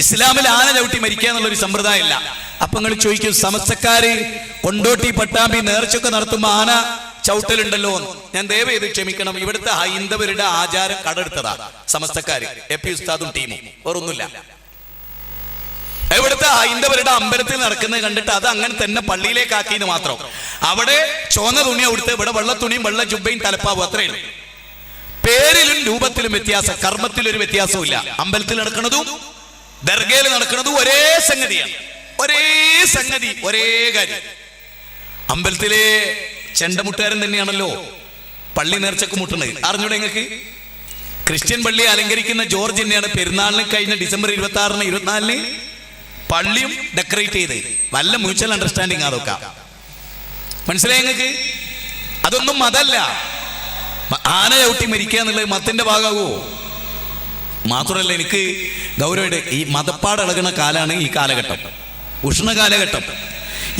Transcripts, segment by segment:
ഇസ്ലാമിൽ ആന ചവിട്ടി മരിക്കുക എന്നുള്ളൊരു സമ്പ്രദായമില്ല. അപ്പൊ നിങ്ങൾ ചോദിക്കും, സമസ്തക്കാര് കൊണ്ടോട്ടി പട്ടാമ്പി നേർച്ചയൊക്കെ നടത്തുമ്പോ ആന ചവിട്ടലുണ്ടല്ലോ എന്ന്. ഞാൻ ദയവ് ചെയ്ത് ക്ഷമിക്കണം, ഇവിടുത്തെ ഹൈന്ദവരുടെ ആചാരം കടെടുത്തതാ സമസ്തക്കാര്, എ പി ഉസ്താദും ടീമും, വേറൊന്നുമില്ല. ഇവിടുത്തെ ഹൈന്ദവരുടെ അമ്പലത്തിൽ നടക്കുന്നത് കണ്ടിട്ട് അത് അങ്ങനെ തന്നെ പള്ളിയിലേക്ക് ആക്കിയെന്ന് മാത്രം. അവിടെ ചോന്ന തുണി കൊടുത്ത് ഇവിടെ വെള്ള തുണിയും വെള്ള ജുബയും തലപ്പാവും, അത്രയുള്ളൂ. പേരിലും രൂപത്തിലും വ്യത്യാസം, കർമ്മത്തിലൊരു വ്യത്യാസവും ഇല്ല. അമ്പലത്തിൽ നടക്കുന്നതും ദർഗയിൽ നടക്കുന്നതും ഒരേ സംഗതിയാണ്, ഒരേ സംഗതി, ഒരേ കാര്യം. അമ്പലത്തിലെ ചെണ്ടമുട്ടുകാരൻ തന്നെയാണല്ലോ പള്ളി നേർച്ചക്ക് മുട്ടുന്നത്, അറിഞ്ഞൂടെ നിങ്ങൾക്ക്? ക്രിസ്ത്യൻ പള്ളി അലങ്കരിക്കുന്ന ജോർജ് തന്നെയാണ് പെരുന്നാളിന് കഴിഞ്ഞ ഡിസംബർ 26-ന് 24-ന് പള്ളിയും ഡെക്കറേറ്റ് ചെയ്ത്. നല്ല മ്യൂച്വൽ അണ്ടർസ്റ്റാൻഡിങ് അതൊക്കെ, മനസ്സിലായി നിങ്ങൾക്ക്? അതൊന്നും മതമല്ല. ആന ചവിട്ടി മരിക്കുക എന്നുള്ളത് മതത്തിന്റെ ഭാഗമാകുമോ? മാത്രമല്ല, എനിക്ക് ഗൗരവയുടെ ഈ മതപ്പാട് ഇളകുന്ന കാലാണ് ഈ കാലഘട്ടം, ഉഷ്ണകാലഘട്ടം.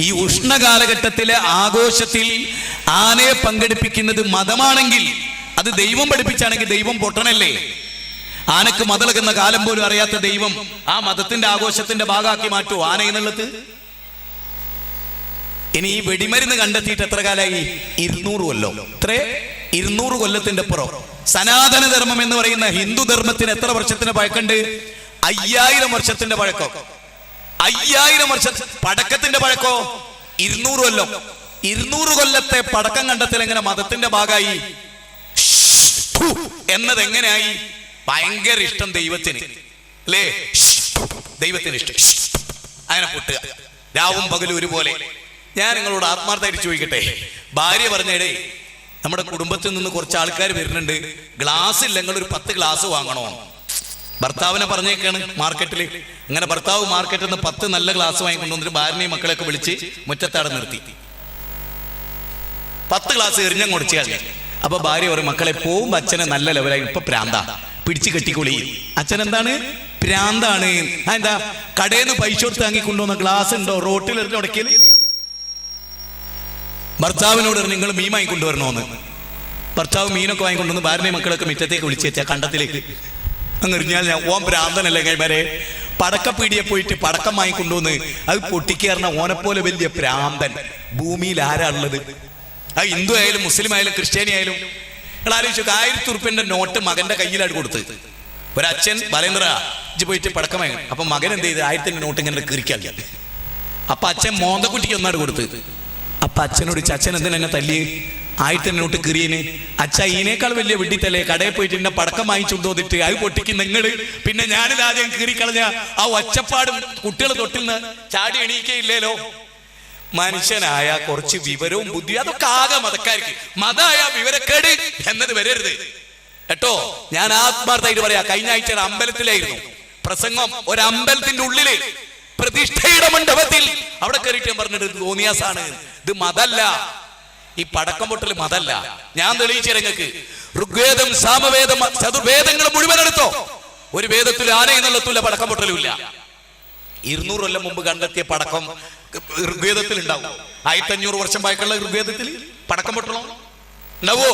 ഈ ഉഷ്ണകാലഘട്ടത്തിലെ ആഘോഷത്തിൽ ആനയെ പങ്കെടുപ്പിക്കുന്നത് മതമാണെങ്കിൽ, അത് ദൈവം പഠിപ്പിച്ചാണെങ്കിൽ ദൈവം പൊട്ടണല്ലേ? ആനക്ക് മതളകുന്ന കാലം പോലും അറിയാത്ത ദൈവം ആ മതത്തിന്റെ ആഘോഷത്തിന്റെ ഭാഗമാക്കി മാറ്റുമോ ആന എന്നുള്ളത്? ഇനി ഈ വെടിമരുന്ന് കണ്ടെത്തിയിട്ട് എത്ര കാലമായി? 200 കൊല്ലം. ഇത്രേ 200 കൊല്ലത്തിന്റെ പുറം. സനാതന ധർമ്മം എന്ന് പറയുന്ന ഹിന്ദു ധർമ്മത്തിന് എത്ര വർഷത്തിന്റെ പഴക്കമുണ്ട്? 5000 വർഷത്തിന്റെ പഴക്കം. 5000 വർഷ പടക്കത്തിന്റെ പഴക്കോ 200 കൊല്ലം. 200 കൊല്ലത്തെ പടക്കം കണ്ടെത്തൽ എങ്ങനെ മതത്തിന്റെ ഭാഗമായി എന്നത് എങ്ങനെയായി? ഭയങ്കര ഇഷ്ടം ദൈവത്തിന് അല്ലേ? ദൈവത്തിന് ഇഷ്ടം അങ്ങനെ പൊട്ടുക, രാവും പകലും ഒരുപോലെ. ഞാൻ നിങ്ങളോട് ആത്മാർത്ഥമായിട്ട് ചോദിക്കട്ടെ, ഭാര്യ പറഞ്ഞേടേ നമ്മുടെ കുടുംബത്തിൽ നിന്ന് കുറച്ച് ആൾക്കാർ വരുന്നുണ്ട്, ഗ്ലാസ് ഇല്ലെങ്കിൽ ഒരു 10 ഗ്ലാസ് വാങ്ങണോ? ഭർത്താവിനെ പറഞ്ഞേക്കാണ് മാർക്കറ്റിൽ. അങ്ങനെ ഭർത്താവ് മാർക്കറ്റിൽ നിന്ന് 10 നല്ല ഗ്ലാസ് വാങ്ങിക്കൊണ്ടുവന്നിട്ട് ഭാര്യനെയും മക്കളെയൊക്കെ വിളിച്ച് മുറ്റത്താടെ നിർത്തി 10 ഗ്ലാസ് എറിഞ്ഞം കൊടുച്ചു കളഞ്ഞു. അപ്പൊ ഭാര്യ പറയും, മക്കളെ പോകുമ്പോ അച്ഛനെ നല്ല ലെവലായി, ഇപ്പൊ പ്രാന്താ, പിടിച്ച് കെട്ടിക്കൊളി. അച്ഛൻ എന്താണ്? പ്രാന്താണ്. എന്താ? കടയിൽ നിന്ന് പൈസ കൊടുത്ത് വാങ്ങിക്കൊണ്ടുവന്ന ഗ്ലാസ് ഉണ്ടോ റോട്ടിൽ എറിഞ്ഞ ഉടക്കിൽ? ഭർത്താവിനോട് നിങ്ങൾ മീൻ വാങ്ങിക്കൊണ്ടുവരണോന്ന്. ഭർത്താവ് മീനൊക്കെ വാങ്ങിക്കൊണ്ടുവന്ന് ഭാര്യനെയും മക്കളൊക്കെ മുറ്റത്തേക്ക് വിളിച്ചു വെച്ചാൽ കണ്ടത്തിലേക്ക് അങ്ങ് എറിഞ്ഞാൽ ഞാൻ ഓൻ ഭ്രാന്തനല്ലേ കൈമാരെ? പടക്കപ്പീടിയെ പോയിട്ട് പടക്കം വാങ്ങിക്കൊണ്ടുവന്ന് അത് പൊട്ടിക്കേറുന്ന ഓനെപ്പോലെ വലിയ ഭ്രാന്തൻ ഭൂമിയിൽ ആരാ ഉള്ളത്? അത് ഹിന്ദു ആയാലും മുസ്ലിം ആയാലും ക്രിസ്ത്യാനി ആയാലും. നിങ്ങൾ ആലോചിച്ചു, 1000 ഉറുപ്പിന്റെ നോട്ട് മകന്റെ കയ്യിലായിട്ട് കൊടുത്ത് ഒരച്ഛൻ ബലേന്ദ്ര ഇജ്ജ് പോയിട്ട് പടക്കം വാങ്ങി. അപ്പൊ മകൻ എന്ത് ചെയ്ത് 1000 നോട്ട് ഇങ്ങനെ കീറിക്കാൻ. അപ്പൊ അച്ഛൻ മോന്തക്കുട്ടിക്ക് ഒന്നാട് കൊടുത്ത്. അപ്പൊ അച്ഛനോട് അച്ഛൻ എന്തിനാ എന്നെ തല്ലി? 1000 നോട്ട് കീറിയന്. അച്ഛ ഇതിനേക്കാൾ വലിയ വെട്ടിത്തല്ലേ കടയിൽ പോയിട്ട് എന്നെ പടക്കം വാങ്ങിച്ചുകൊണ്ടുവന്നിട്ട് അത് പൊട്ടിക്കും നിങ്ങള്. പിന്നെ ഞാനിത് ആദ്യം കീറിക്കളഞ്ഞ ആ ഒച്ചപ്പാടും കുട്ടികൾ തൊട്ടിൽ നിന്ന് ചാടി എണീക്കയില്ലേലോ. മനുഷ്യനായ കുറച്ച് വിവരവും ബുദ്ധിയും അതൊക്കെ ആകെ മതക്കാർക്ക്. മതമായ വിവരക്കേട് എന്നത് വരരുത് കേട്ടോ. ഞാൻ ആത്മാർത്ഥമായിട്ട് പറയാ, കഴിഞ്ഞ ആഴ്ച ഒരു അമ്പലത്തിലായിരുന്നു പ്രസംഗം. ഒരു അമ്പലത്തിന്റെ ഉള്ളില് പ്രതിഷ്ഠയുടെ മണ്ഡപത്തിൽ അവിടെ കയറിയിട്ട് ഞാൻ പറഞ്ഞിട്ട് തോന്നിയാസാണ്, ഇത് മതല്ല, ഈ പടക്കം പൊട്ടൽ മതല്ല. ഞാൻ തെളിയിച്ചു നിങ്ങൾക്ക്. ഋഗ്വേദം, സാമവേദം, ചതുർവേദങ്ങൾ മുഴുവൻ എടുത്തോ, ഒരു വേദത്തിൽ ആന എന്നുള്ളത്തില്ല പടക്കം പൊട്ടലും ഇല്ല. 200 കൊല്ലം മുമ്പ് കണ്ടെത്തിയ പടക്കം ഋഗ്വേദത്തിൽ ഉണ്ടാവും. 1500 വർഷം പഴക്കമുള്ള ഋഗ്വേദത്തിൽ പടക്കം പൊട്ടണോ ഉണ്ടാവോ?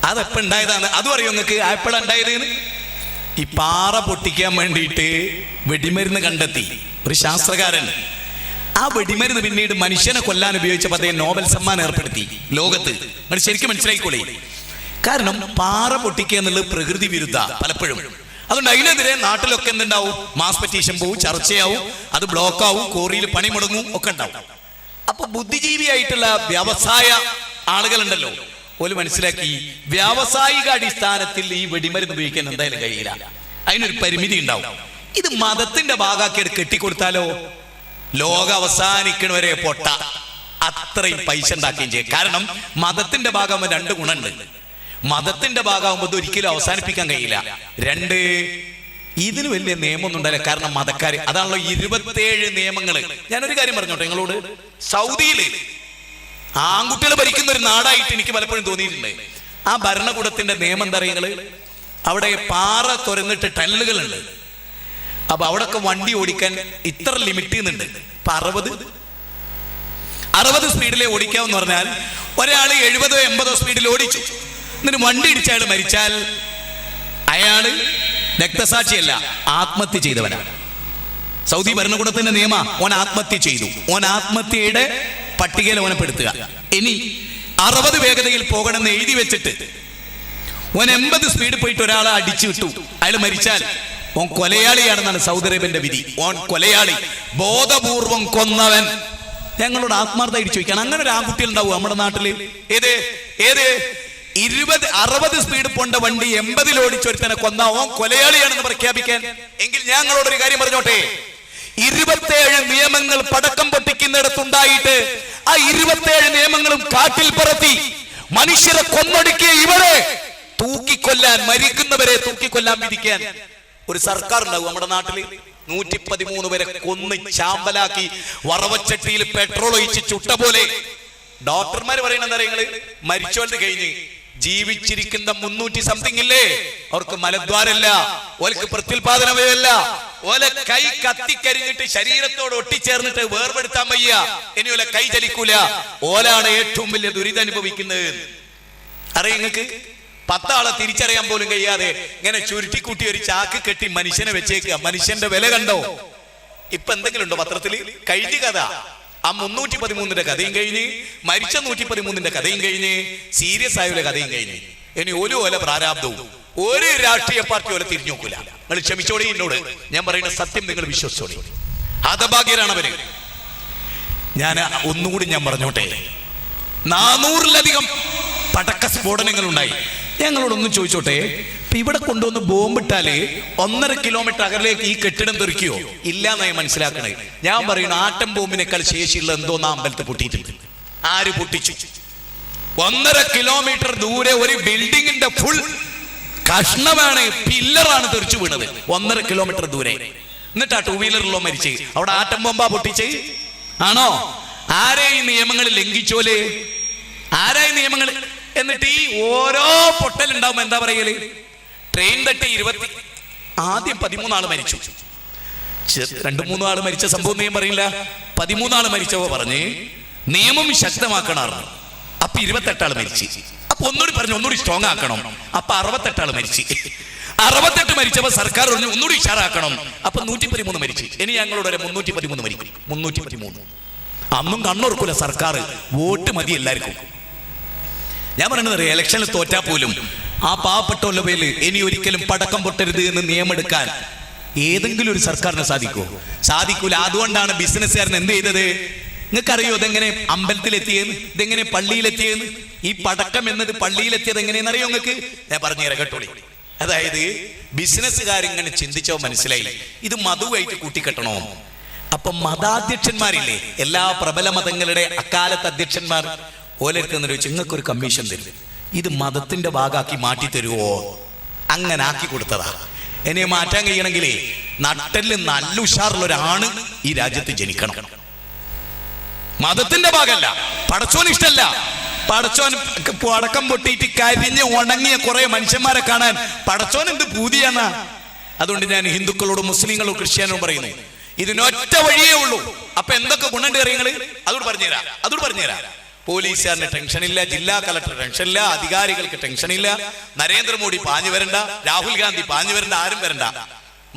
അതെപ്പോ ഉണ്ടായതാണ്? അതും അറിയോ നിങ്ങൾക്ക് എപ്പോഴാ ഉണ്ടായത്? ഈ പാറ പൊട്ടിക്കാൻ വേണ്ടിയിട്ട് വെടിമരുന്ന് കണ്ടെത്തി ഒരു ശാസ്ത്രകാരൻ. ആ വെടിമരുന്ന് പിന്നീട് മനുഷ്യനെ കൊല്ലാൻ ഉപയോഗിച്ചപ്പോൾ അദ്ദേഹം നോബൽ സമ്മാനം ഏർപ്പെടുത്തി ലോകത്ത്. നിങ്ങൾ ശരിക്കും മനസ്സിലായിക്കോളേ. കാരണം പാറ പൊട്ടിക്കുക എന്നുള്ളത് പ്രകൃതി വിരുദ്ധ പലപ്പോഴും. അതുകൊണ്ട് അതിനെതിരെ നാട്ടിലൊക്കെ എന്തുണ്ടാവും? മാസ് പെറ്റീഷൻ പോവും, ചർച്ചയാവും, അത് ബ്ലോക്കാവും, കോറിയിൽ പണി മുടങ്ങും ഒക്കെ ഉണ്ടാവും. അപ്പൊ ബുദ്ധിജീവിയായിട്ടുള്ള വ്യവസായ ആളുകളുണ്ടല്ലോ, പോലും മനസ്സിലാക്കി വ്യാവസായിക അടിസ്ഥാനത്തിൽ ഈ വെടിമരുന്ന് ഉപയോഗിക്കാൻ എന്തായാലും കഴിയില്ല, അതിനൊരു പരിമിതി ഉണ്ടാവും. ഇത് മതത്തിന്റെ ഭാഗമാക്കി കെട്ടിക്കൊടുത്താലോ ലോകം അവസാനിക്കണവരെ പൊട്ട അത്രയും പൈസ ഉണ്ടാക്കുകയും ചെയ്യും. കാരണം മതത്തിന്റെ ഭാഗമാകുമ്പോൾ 2 ഗുണമുണ്ട്. മതത്തിന്റെ ഭാഗമാകുമ്പോൾ ഒരിക്കലും അവസാനിപ്പിക്കാൻ കഴിയില്ല. 2, ഇതിന് വലിയ നിയമമൊന്നും ഉണ്ടാവില്ല. കാരണം മതക്കാര് അതാണല്ലോ 27 നിയമങ്ങൾ. ഞാനൊരു കാര്യം പറഞ്ഞോട്ടെ നിങ്ങളോട്. സൗദിയില് ആൺകുട്ടികൾ ഭരിക്കുന്ന ഒരു നാടായിട്ട് എനിക്ക് പലപ്പോഴും തോന്നിയിട്ടുണ്ട്. ആ ഭരണകൂടത്തിന്റെ നിയമം എന്താ പറയുക? അവിടെ പാറ തുറന്നിട്ട് ടണലുകളുണ്ട്. അപ്പൊ അവിടൊക്കെ വണ്ടി ഓടിക്കാൻ ഇത്ര ലിമിറ്റ് ചെയ്യുന്നുണ്ട്. ഇപ്പൊ 60 സ്പീഡിലെ ഓടിക്കാമെന്ന് പറഞ്ഞാൽ ഒരാൾ 70-80 സ്പീഡിൽ ഓടിച്ചു, എന്നിട്ട് വണ്ടി ഇടിച്ച അയാൾ മരിച്ചാൽ അയാള് രക്തസാക്ഷിയല്ല, ആത്മഹത്യ ചെയ്തവനാണ്. സൗദി ഭരണകൂടത്തിന്റെ നിയമ ഓൻ ആത്മഹത്യ ചെയ്തു. ഓൻ ആത്മഹത്യയുടെ പട്ടികയിൽ ഓനെ പെടുത്തുക. ഇനി 60 വേഗതയിൽ പോകണമെന്ന് എഴുതി വെച്ചിട്ട് ഓൻ 80 സ്പീഡ് പോയിട്ട് ഒരാളെ അടിച്ചു വിട്ടു, അയാൾ മരിച്ചാൽ ഓൻ കൊലയാളിയാണെന്നാണ് സൗദി അറേബ്യന്റെ വിധി. ഓൻ കൊലയാളി, ബോധപൂർവം കൊന്നവൻ. ഞങ്ങളോട് ആത്മാർത്ഥമായിട്ട് ചോദിക്കാൻ, അങ്ങനെ ഒരു ആൺകുട്ടികൾ ഉണ്ടാവും നമ്മുടെ നാട്ടില്? ഏത് 60 സ്പീഡ് പോണ്ട വണ്ടി 80 ഓടിച്ചൊരുത്തനെ കൊന്ന ഓൻ കൊലയാളിയാണെന്ന് പ്രഖ്യാപിക്കാൻ? എങ്കിൽ ഞങ്ങളോടൊരു കാര്യം പറഞ്ഞോട്ടെ, 27 നിയമങ്ങൾ പടക്കം പൊട്ടിക്കുന്നിടത്തുണ്ടായിട്ട് ആ 27 നിയമങ്ങളും കാട്ടിൽ പറത്തി മനുഷ്യരെ കൊന്നൊടുക്കിയ ഇവരെ തൂക്കിക്കൊല്ലാൻ, മരിക്കുന്നവരെ തൂക്കിക്കൊല്ലാൻ വിധിക്കാൻ ഒരു സർക്കാർ ഉണ്ടാവും നമ്മുടെ നാട്ടില്? 113 വരെ കൊന്ന് ചാമ്പലാക്കി വറവച്ചട്ടിയിൽ പെട്രോൾ ഒഴിച്ച് ചുട്ട പോലെ. ഡോക്ടർമാർ പറയുന്നത് എന്താ, നിങ്ങള് മരിച്ചോണ്ട് കഴിഞ്ഞ് ജീവിച്ചിരിക്കുന്ന 300 സംതിങ് ഇല്ലേ, അവർക്ക് മലദ്വാരല്ല, ഓർക്ക് പ്രത്യുൽപാദനമല്ല, ഓലെ കൈ കത്തിക്കരിഞ്ഞിട്ട് ശരീരത്തോട് ഒട്ടിച്ചേർന്നിട്ട് വേർപെടുത്താൻ വയ്യ, ഇനി ഓലെ കൈ ചലിക്കൂല. ഓലാണ് ഏറ്റവും വലിയ ദുരിതം അനുഭവിക്കുന്നത്. അറിയാം നിങ്ങൾക്ക്? 10 ആളെ തിരിച്ചറിയാൻ പോലും കഴിയാതെ ഇങ്ങനെ ചുരുട്ടിക്കൂട്ടി ഒരു ചാക്ക് കെട്ടി മനുഷ്യനെ വെച്ചേക്കുക. മനുഷ്യന്റെ വില കണ്ടോ? ഇപ്പൊ എന്തെങ്കിലും ഉണ്ടോ പത്രത്തില്? കഴിഞ്ഞ കഥ ആ 313 കഥയും കഴിഞ്ഞ്, മരിച്ച 113 കഥയും കഴിഞ്ഞ്, സീരിയസ് ആയ കഥയും കഴിഞ്ഞ്. ഇനി ഒരു ഓല പ്രാരാബ്ദവും ഒരു രാഷ്ട്രീയ പാർട്ടി ഓല തിരിഞ്ഞു നോക്കൂല. നിങ്ങൾ ക്ഷമിച്ചോളി, എന്നോട് ഞാൻ പറയുന്ന സത്യം നിങ്ങൾ വിശ്വസിച്ചോളി. ഹതഭാഗ്യരാണ് അവര്. ഞാൻ ഒന്നുകൂടി ഞാൻ പറഞ്ഞോട്ടെ, 400-ലധികം പടക്ക സ്ഫോടനങ്ങൾ ഉണ്ടായി. ഞങ്ങളോടൊന്നും ചോദിച്ചോട്ടെ, ഇപ്പൊ ഇവിടെ കൊണ്ടുവന്ന് ബോംബിട്ടാല് 1.5 കിലോമീറ്റർ അകലേക്ക് ഈ കെട്ടിടം തെറിക്കോ? ഇല്ലാന്നായി മനസ്സിലാക്കണേ. ഞാൻ പറയുന്നു, ആറ്റം ബോംബിനേക്കാൾ ശേഷിയുള്ള എന്തോന്നാ അമ്പലത്തിൽ പൊട്ടിയിട്ടുണ്ട്. ആര് പൊട്ടിച്ചു? 1.5 കിലോമീറ്റർ ദൂരെ ഒരു ബിൽഡിങ്ങിന്റെ ഫുൾ കഷ്ണമാണ്, പില്ലറാണ് തെറിച്ചു വീണത് 1.5 കിലോമീറ്റർ ദൂരെ. എന്നിട്ടാ 2 വീലറിലോ മരിച്ച്. അവിടെ ആറ്റം ബോംബാ പൊട്ടിച്ച്? ആണോ? ആരെ ഈ നിയമങ്ങൾ ലംഘിച്ചോല്? ആരായി നിയമങ്ങൾ? എന്നിട്ട് ഈ ഓരോ പൊട്ടലുണ്ടാവുമ്പോ എന്താ പറയല്? ട്രെയിൻ തട്ടി ആദ്യം 13 ആള് മരിച്ചു. 2-3 ആള് മരിച്ച സംഭവം ഞാൻ പറയില്ല. 13 ആള് മരിച്ചപ്പോ പറഞ്ഞ് നിയമം ശക്തമാക്കണമായിരുന്നു. അപ്പൊ 28 ആള് മരിച്ചു. അപ്പൊ ഒന്നുകൂടി പറഞ്ഞു ഒന്നുകൂടി സ്ട്രോങ് ആക്കണം. അപ്പൊ 68 ആള് മരിച്ചു. 68 മരിച്ചപ്പോ സർക്കാർ പറഞ്ഞു ഒന്നുകൂടി ഉഷാറാക്കണം. അപ്പൊ 113 മരിച്ചു. ഇനി ഞങ്ങളോട് 313 മരിക്കും. 313 അന്നും കണ്ണോർക്കൂല സർക്കാർ. വോട്ട് മതി എല്ലാവർക്കും. ഞാൻ പറയുന്നത്, ഇലക്ഷനിൽ തോറ്റാ പോലും ആ പാവപ്പെട്ടവരുടെ പേരിൽ ഇനി ഒരിക്കലും പടക്കം പൊട്ടരുത് എന്ന് നിയമമെടുക്കാൻ ഏതെങ്കിലും ഒരു സർക്കാരിന് സാധിക്കുമോ? സാധിക്കൂല. അതുകൊണ്ടാണ് ബിസിനസ്സുകാരൻ എന്ത് ചെയ്തത്? നിങ്ങൾക്കറിയോ ഇതെങ്ങനെ അമ്പലത്തിലെത്തിയെന്ന്, ഇതെങ്ങനെ പള്ളിയിലെത്തിയെന്ന്? ഈ പടക്കം എന്നത് പള്ളിയിലെത്തിയത് എങ്ങനെയെന്നറിയോ നിങ്ങൾക്ക്? ഞാൻ പറഞ്ഞുതരാം കേട്ടോളി. അതായത് ബിസിനസ്സുകാരിങ്ങനെ ചിന്തിച്ചോ മനസ്സിലായി, ഇത് മധുവായിട്ട് കൂട്ടിക്കെട്ടണോ? അപ്പൊ മതാധ്യക്ഷന്മാരില്ലേ, എല്ലാ പ്രബല മതങ്ങളുടെ അക്കാലത്ത് അധ്യക്ഷന്മാർ ഓലെടുക്കുന്ന ചോദിച്ചു, നിങ്ങൾക്കൊരു കമ്മീഷൻ തരും, ഇത് മതത്തിന്റെ ഭാഗമാക്കി മാറ്റി തരുവോ? അങ്ങനെ ആക്കി കൊടുത്തതാ. എന്നെ മാറ്റാൻ കഴിയണമെങ്കിലേ നട്ടല് നല്ല ഉഷാറുള്ള ഒരാണ് ഈ രാജ്യത്ത് ജനിക്കണം. മതത്തിന്റെ ഭാഗമല്ല, പടച്ചോൻ ഇഷ്ടല്ല. പടച്ചോൻ പടക്കം പൊട്ടിയിട്ട് കരിഞ്ഞ് ഉണങ്ങിയ കുറെ മനുഷ്യന്മാരെ കാണാൻ പടച്ചോൻ എന്ത് പൂതിയാന്നാ. അതുകൊണ്ട് ഞാൻ ഹിന്ദുക്കളോടും മുസ്ലിങ്ങളോടും ക്രിസ്ത്യാനോടും പറയുന്നു, ഇതിനൊറ്റ വഴിയേ ഉള്ളൂ. അപ്പൊ എന്തൊക്കെ ഗുണമുണ്ട് അറിയങ്ങള്? അതോട് പറഞ്ഞുതരാം. പോലീസുകാരന് ടെൻഷനില്ല, ജില്ലാ കളക്ടർ ടെൻഷനില്ല, അധികാരികൾക്ക് ടെൻഷനില്ല, നരേന്ദ്രമോദി പാഞ്ഞു വരണ്ട, രാഹുൽ ഗാന്ധി പാഞ്ഞു വരണ്ട, ആരും വരണ്ട.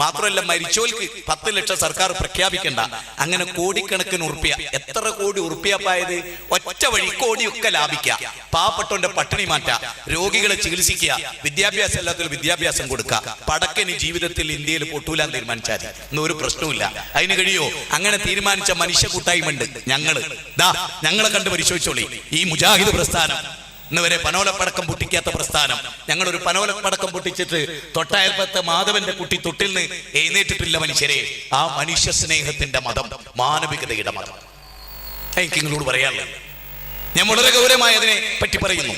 മാത്രമല്ല മരിച്ചോൽക്ക് 10 ലക്ഷം സർക്കാർ പ്രഖ്യാപിക്കണ്ട. അങ്ങനെ കോടിക്കണക്കിന് ഉറുപ്പ്യ, എത്ര കോടി ഉറുപ്പ്യപ്പായത്? ഒറ്റ വഴി കോടിയൊക്കെ ലാഭിക്കുക. പാവപ്പെട്ടവന്റെ പട്ടിണി മാറ്റുക, രോഗികളെ ചികിത്സിക്കുക, വിദ്യാഭ്യാസം ഇല്ലാത്തവർക്ക് വിദ്യാഭ്യാസം കൊടുക്കുക. പടക്കനി ജീവിതത്തിൽ ഇന്ത്യയിൽ പൊട്ടൂലാൻ തീരുമാനിച്ചാൽ ഒരു പ്രശ്നവുമില്ല. അതിന് കഴിയോ? അങ്ങനെ തീരുമാനിച്ച മനുഷ്യ കൂട്ടായ്മയുണ്ട്. ഞങ്ങളെ കണ്ട് പരിശോധിച്ചോളി. ഈ മുജാഹിദ് പ്രസ്ഥാനം ഇന്നുവരെ പനോലപ്പടക്കം പൊട്ടിക്കാത്ത പ്രസ്ഥാനം. ഞങ്ങളൊരു പനോലപ്പടക്കം പൊട്ടിച്ചിട്ട് തൊട്ടയൽപ്പത്തെ മാധവന്റെ കുട്ടി തൊട്ടിൽ നിന്ന് എഴുന്നേറ്റിട്ടില്ല മനുഷ്യരെ. ആ മനുഷ്യ സ്നേഹത്തിന്റെ മതം, മാനവികതയുടെ മതം. എനിക്ക് നിങ്ങളോട് പറയാനുള്ളത്, ഞാൻ വളരെ ഗൗരവമായി അതിനെ പറ്റി പറയുന്നു.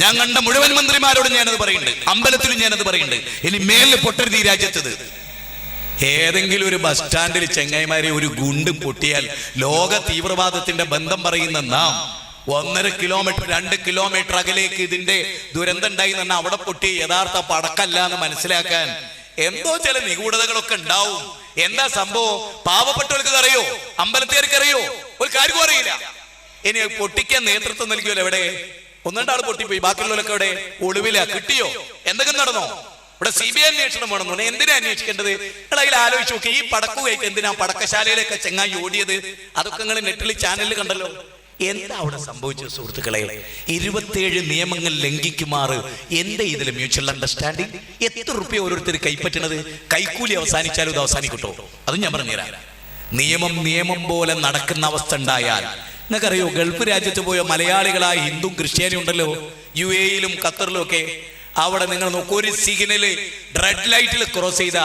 ഞാൻ കണ്ട മുഴുവൻ മന്ത്രിമാരോടും ഞാനത് പറയുന്നുണ്ട്, അമ്പലത്തിലും ഞാനത് പറയുന്നുണ്ട്. ഇനി മേലിൽ പൊട്ടരുത് ഈ രാജ്യത്തത്. ഏതെങ്കിലും ഒരു ബസ് സ്റ്റാൻഡിൽ ചെങ്ങായിമാരെ ഒരു ഗുണ്ടും പൊട്ടിയാൽ ലോക തീവ്രവാദത്തിന്റെ ബന്ധം പറയുന്ന നാം 1.5 കിലോമീറ്റർ 2 കിലോമീറ്റർ അകലേക്ക് ഇതിന്റെ ദുരന്തം ഉണ്ടായി എന്ന് അവിടെ പൊട്ടി യഥാർത്ഥ പടക്കല്ല എന്ന് മനസ്സിലാക്കാൻ എന്തോ ചില നിഗൂഢതകളൊക്കെ ഉണ്ടാവും. എന്താ സംഭവം? പാവപ്പെട്ടവർക്ക് അറിയോ? അമ്പലത്തുകാർക്ക് അറിയോ? ഒരു കാര്യവും അറിയില്ല. ഇനി പൊട്ടിക്കാൻ നേതൃത്വം നൽകിയല്ലോ എവിടെ? 1-2 ആൾ പൊട്ടിപ്പോയി, ബാക്കിയുള്ളവരൊക്കെ എവിടെ? ഒളിവില. കിട്ടിയോ? എന്തൊക്കെ നടന്നോ? ഇവിടെ CBI അന്വേഷണം വേണമെന്ന്. എന്തിനാ അന്വേഷിക്കേണ്ടത്? നിങ്ങൾ അതിൽ ആലോചിച്ച് നോക്കി. ഈ പടക്കു കയറ്റി എന്തിനാ പടക്കശാലയിലൊക്കെ ചെങ്ങായി ഓടിയത്? അതൊക്കെ നിങ്ങൾ നെറ്റിൽ ചാനലിൽ കണ്ടല്ലോ. എന്താ അവിടെ സംഭവിച്ചത് സുഹൃത്തുക്കളെ? 27 നിയമങ്ങൾ ലംഘിക്കുമാറ് എന്താ ഇതിൽ മ്യൂച്വൽ അണ്ടർസ്റ്റാൻഡിങ്? എത്ര റുപ്യ ഓരോരുത്തർ കൈപ്പറ്റണത്? കൈക്കൂലി അവസാനിച്ചാലും ഇത് അവസാനിക്കട്ടോ? അതും ഞാൻ പറഞ്ഞുതരാം. നിയമം പോലെ നടക്കുന്ന അവസ്ഥ ഉണ്ടായാൽ, നിങ്ങൾക്കറിയോ, ഗൾഫ് രാജ്യത്ത് പോയ മലയാളികളായ ഹിന്ദു ക്രിസ്ത്യാനി ഉണ്ടല്ലോ, UAE-യിലും ഖത്തറിലും ഒക്കെ. അവിടെ നിങ്ങൾ നോക്കൂ, ഒരു സിഗ്നല് റെഡ് ലൈറ്റിൽ ക്രോസ് ചെയ്ത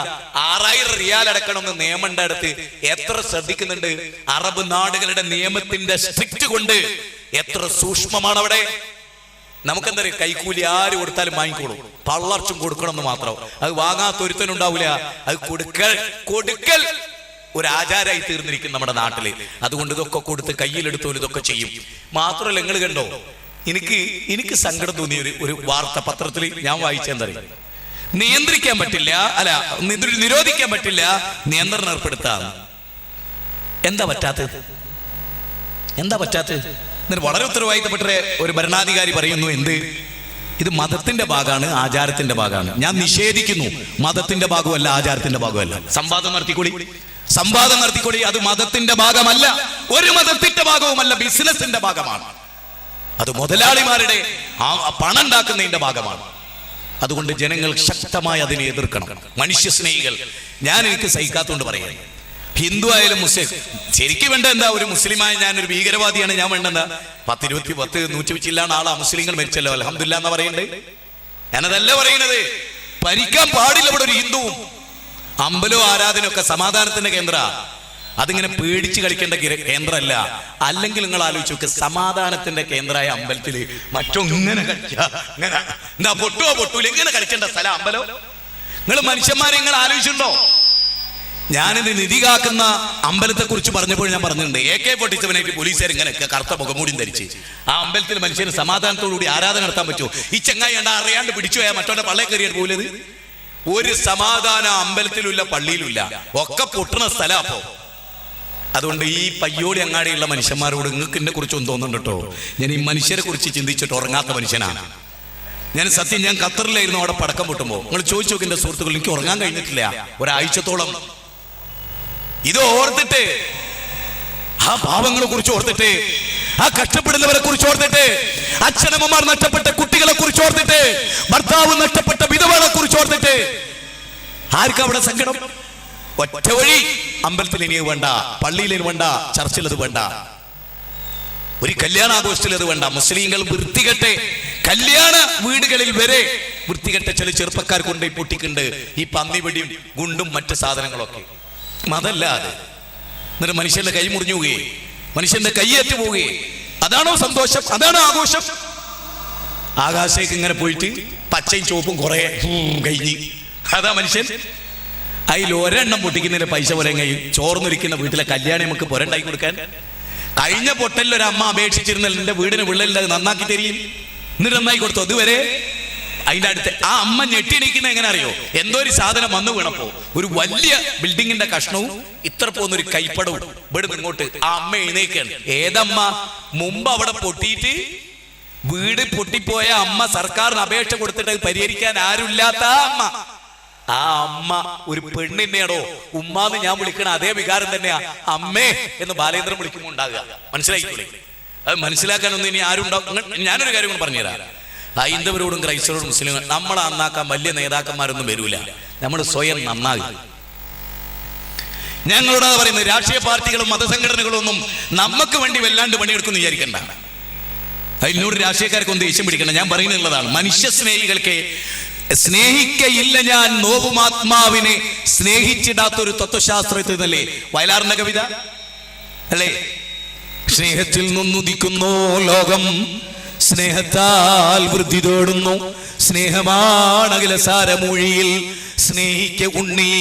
6000 റിയാൽ അടക്കണമെന്ന് നിയമം അടുത്ത് എത്ര ശ്രദ്ധിക്കുന്നുണ്ട്? അറബ് നാടുകളുടെ നിയമത്തിന്റെ സ്ട്രിക്റ്റ് കൊണ്ട് എത്ര സൂക്ഷ്മമാണ് അവിടെ. നമുക്കെന്താ പറയുക, കൈക്കൂലി ആര് കൊടുത്താലും വാങ്ങിക്കോളൂ, പള്ളർച്ചും കൊടുക്കണമെന്ന് മാത്രം. അത് വാങ്ങാത്തൊരുത്തനുണ്ടാവില്ല. അത് കൊടുക്കൽ ഒരു ആചാരമായി തീർന്നിരിക്കും നമ്മുടെ നാട്ടില്. അതുകൊണ്ട് ഇതൊക്കെ കൊടുത്ത് കയ്യിലെടുത്തോലും ഇതൊക്കെ ചെയ്യും. മാത്രമല്ല, നിങ്ങൾ കണ്ടോ, എനിക്ക് സങ്കടം തോന്നിയ ഒരു വാർത്ത പത്രത്തിൽ ഞാൻ വായിച്ചെന്താ, നിയന്ത്രിക്കാൻ പറ്റില്ല, അല്ല നിരോധിക്കാൻ പറ്റില്ല, നിയന്ത്രണം ഏർപ്പെടുത്താം. എന്താ പറ്റാത്തത്? എന്നിട്ട് വളരെ ഉത്തരവാദിത്തപ്പെട്ട ഒരു ഭരണാധികാരി പറയുന്നു, എന്ത്, ഇത് മതത്തിന്റെ ഭാഗമാണ്, ആചാരത്തിന്റെ ഭാഗമാണ്. ഞാൻ നിഷേധിക്കുന്നു, മതത്തിന്റെ ഭാഗമല്ല, ആചാരത്തിന്റെ ഭാഗമല്ല. സംവാദം നടത്തിക്കൊടി. അത് മതത്തിന്റെ ഭാഗമല്ല, ഒരു മതത്തിന്റെ ഭാഗവുമല്ല, ബിസിനസിന്റെ ഭാഗമാണ്. അത് മുതലാളിമാരുടെ പണം ഉണ്ടാക്കുന്നതിന്റെ ഭാഗമാണ്. അതുകൊണ്ട് ജനങ്ങൾ ശക്തമായി അതിനെ എതിർക്കണം. മനുഷ്യ സ്നേഹികൾ, എനിക്ക് സഹിക്കാത്തോണ്ട് പറയാം, ഹിന്ദു ആയാലും മുസ്ലിം, ശരിക്കും വേണ്ട എന്താ, ഒരു മുസ്ലിമായ ഞാനൊരു ഭീകരവാദിയാണ്, ഞാൻ വേണ്ടെന്താ, 100 ചില്ലാണ് ആളാ മുസ്ലിങ്ങൾ മരിച്ചല്ലോ, അൽഹംദുലില്ലാ എന്നാ പറയണ്ടേ? ഞാനതല്ല പറയുന്നത്. ഭരിക്കാൻ പാടില്ല ഇവിടെ ഒരു ഹിന്ദുവും. അമ്പലവും ആരാധനയൊക്കെ സമാധാനത്തിന്റെ കേന്ദ്ര, അതിങ്ങനെ പേടിച്ച് കളിക്കേണ്ട കേന്ദ്രമല്ല. അല്ലെങ്കിൽ നിങ്ങൾ ആലോചിച്ച് നോക്ക്, സമാധാനത്തിന്റെ കേന്ദ്രമായ അമ്പലത്തില് മറ്റൊങ്ങനെ എന്താ പൊട്ടൂല ഇങ്ങനെ കളിക്കേണ്ട സ്ഥലം അമ്പലം? നിങ്ങൾ മനുഷ്യന്മാരെ നിങ്ങൾ ആലോചിച്ചിട്ടുണ്ടോ? ഞാനിത് നിധി കാക്കുന്ന അമ്പലത്തെ കുറിച്ച് പറഞ്ഞപ്പോൾ ഞാൻ പറഞ്ഞിട്ടുണ്ട്, AK-47 പോലീസുകാർ ഇങ്ങനെയൊക്കെ കറുത്ത മുഖംമൂടിയും ധരിച്ച് ആ അമ്പലത്തിൽ മനുഷ്യന് സമാധാനത്തോടുകൂടി ആരാധന നടത്താൻ പറ്റുമോ? ഈ ചെങ്ങായി അറിയാണ്ട് പിടിച്ചു പോയാൽ മറ്റോടെ പള്ളയെ കയറിയാൽ പോലത്. ഒരു സമാധാന അമ്പലത്തിലുമില്ല, പള്ളിയിലുമില്ല, ഒക്കെ പൊട്ടുന്ന സ്ഥലം. അപ്പോ അതുകൊണ്ട് ഈ പയ്യോടി അങ്ങാടിയുള്ള മനുഷ്യന്മാരോട് നിങ്ങൾക്ക് എന്നെ കുറിച്ച് ഒന്നും തോന്നുന്നുണ്ട് കേട്ടോ. ഞാൻ ഈ മനുഷ്യരെ കുറിച്ച് ചിന്തിച്ചിട്ട് ഉറങ്ങാത്ത മനുഷ്യനാണ് ഞാൻ. സത്യം, ഞാൻ ഖത്തറിലായിരുന്നു. അവിടെ പടക്കം പൊട്ടുമ്പോൾ നിങ്ങൾ ചോദിച്ചു നോക്കി, എന്റെ സുഹൃത്തുക്കൾ, എനിക്ക് ഉറങ്ങാൻ കഴിഞ്ഞിട്ടില്ല ഒരാഴ്ചത്തോളം. ഇത് ഓർത്തിട്ട്, ആ പാവങ്ങളെ കുറിച്ച് ഓർത്തിട്ട്, ആ കഷ്ടപ്പെടുന്നവരെ കുറിച്ച് ഓർത്തിട്ട്, അച്ഛനമ്മമാർ നഷ്ടപ്പെട്ട കുട്ടികളെ കുറിച്ച് ഓർത്തിട്ട്, ഭർത്താവ് നഷ്ടപ്പെട്ട വിധവകളെ കുറിച്ച് ഓർത്തിട്ട്, ആർക്കാ അവിടെ സങ്കടം? ഒറ്റ വഴി, അമ്പലത്തിൽ ഇനി വേണ്ട, പള്ളിയിൽ വേണ്ട, ചർച്ചിൽ അത് വേണ്ട, ഒരു കല്യാണാഘോഷത്തിൽ അത് വേണ്ട. മുസ്ലിങ്ങൾ വൃത്തികെട്ടെ കല്യാണ വീടുകളിൽ വരെ വൃത്തികെട്ട ചില ചെറുപ്പക്കാർ കൊണ്ടുപോയി പൊട്ടിക്കുന്നുണ്ട് ഈ പന്നിവെടിയും ഗുണ്ടും മറ്റ് സാധനങ്ങളൊക്കെ. മതല്ല അത്. എന്നിട്ട് മനുഷ്യന്റെ കൈ മുറിഞ്ഞു പോവുകയെ, മനുഷ്യന്റെ കൈയേറ്റു പോവുകയെ. അതാണോ സന്തോഷം? അതാണോ ആഘോഷം? ആകാശേക്ക് ഇങ്ങനെ പോയിട്ട് പച്ചയും ചുവപ്പും കുറെ കഴിഞ്ഞ്, അതാ മനുഷ്യൻ? അതിൽ ഒരെണ്ണം പൊട്ടിക്കുന്നതിന് പൈസ പോലെ കഴിയും. ചോർന്നൊരിക്കുന്ന വീട്ടിലെ കല്യാണം നമുക്ക് പുരണ്ടാക്കി കൊടുക്കാൻ. കഴിഞ്ഞ പൊട്ടലിൽ ഒരു അമ്മ അപേക്ഷിച്ചിരുന്നാൽ എന്റെ വീടിന് വിള്ളലിൽ അത് നന്നാക്കി തരും. എന്നിട്ട് നന്നായി കൊടുത്തു. അതുവരെ അതിന്റെ അടുത്ത് ആ അമ്മ ഞെട്ടിണിക്കുന്ന എങ്ങനെ അറിയോ? എന്തോ ഒരു സാധനം വന്നു വീണപ്പോ ഒരു വലിയ ബിൽഡിങ്ങിന്റെ കഷ്ണവും ഇത്ര പോകുന്നൊരു കൈപ്പടവും ഇവിടെ ഇങ്ങോട്ട് ആ അമ്മ എഴുന്നേക്കാണ്. ഏതമ്മ? മുമ്പ് അവിടെ പൊട്ടിയിട്ട് വീട് പൊട്ടിപ്പോയ അമ്മ സർക്കാരിന് അപേക്ഷ കൊടുത്തിട്ട് പരിഹരിക്കാൻ ആരുമില്ലാത്ത അമ്മ. ആ അമ്മ ഒരു പെണ്ണിനെയാണോ ഉമ്മാന്ന് ഞാൻ വിളിക്കണ അതേ വികാരം തന്നെയാ അമ്മേ എന്ന് ബാലേന്ദ്രൻ വിളിക്കുമ്പോൾ ഉണ്ടാകുക. മനസ്സിലായിക്കോളെ. അത് മനസ്സിലാക്കാനൊന്നും ഇനി ആരും ഉണ്ടാവും. ഞാനൊരു കാര്യം കൊണ്ട് പറഞ്ഞുതരാം. ഹൈന്ദവരോടും ക്രൈസ്തവരോടും മുസ്ലിം നമ്മളെ നന്നാക്കാൻ വലിയ നേതാക്കന്മാരൊന്നും വരൂല. നമ്മൾ സ്വയം നന്നാകും. ഞങ്ങളോട് പറയുന്നത് രാഷ്ട്രീയ പാർട്ടികളും മതസംഘടനകളും ഒന്നും നമുക്ക് വേണ്ടി വല്ലാണ്ട് പണിയെടുക്കുന്നു വിചാരിക്കണ്ട. അതിനോട് രാഷ്ട്രീയക്കാർക്കൊന്നും ദേഷ്യം പിടിക്കണ്ട. ഞാൻ പറയുന്നുള്ളതാണ്, മനുഷ്യ സ്നേഹികൾക്ക് സ്നേഹിക്കയില്ല ഞാൻ നോവുമാത്മാവിനെ സ്നേഹിച്ചിടാത്തൊരു തത്വശാസ്ത്രത്തിനല്ലേ വയലാറിന്റെ കവിത അല്ലേ? സ്നേഹത്തിൽ നിന്നുദിക്കുന്നു ലോകം, സ്നേഹത്താൽ വൃദ്ധി തേടുന്നു, സ്നേഹമാണകിലസാരമൊഴിയിൽ, സ്നേഹിക്ക ഉണ്ണി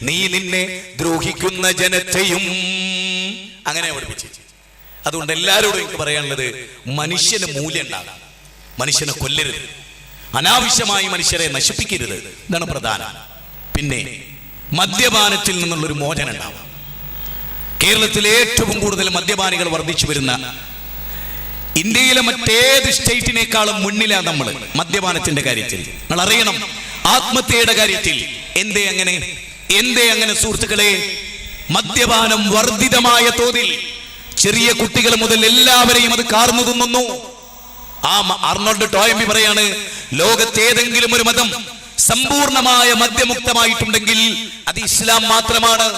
നീ നിന്നെ ദ്രോഹിക്കുന്ന ജനത്തെയും. അങ്ങനെ പഠിപ്പിച്ചു. അതുകൊണ്ട് എല്ലാവരോടും എനിക്ക് പറയാനുള്ളത്, മനുഷ്യന് മൂല്യം ഉണ്ടാകും. മനുഷ്യനെ കൊല്ലരുത്, അനാവശ്യമായി മനുഷ്യരെ നശിപ്പിക്കരുത്. ഇതാണ് പ്രധാനം. പിന്നെ മദ്യപാനത്തിൽ നിന്നുള്ളൊരു മോചനം ഉണ്ടാവും. കേരളത്തിലെ ഏറ്റവും കൂടുതൽ മദ്യപാനികൾ വർദ്ധിച്ചു വരുന്ന, ഇന്ത്യയിലെ മറ്റേത് സ്റ്റേറ്റിനേക്കാളും മുന്നിലാണ് നമ്മൾ മദ്യപാനത്തിന്റെ കാര്യത്തിൽ. നിങ്ങൾ അറിയണം, ആത്മഹത്യയുടെ കാര്യത്തിൽ എന്തേ അങ്ങനെ സുഹൃത്തുക്കളെ? മദ്യപാനം വർദ്ധിതമായ തോതിൽ ചെറിയ കുട്ടികൾ മുതൽ എല്ലാവരെയും അത് കാർന്നു തിന്നുന്നു. അർണോൾഡ് ടോയമ്പി പറയാണ്, ലോകത്തേതെങ്കിലും ഒരു മതം സമ്പൂർണമായ മദ്യമുക്തമായിട്ടുണ്ടെങ്കിൽ അത് ഇസ്ലാം മാത്രമാണ്.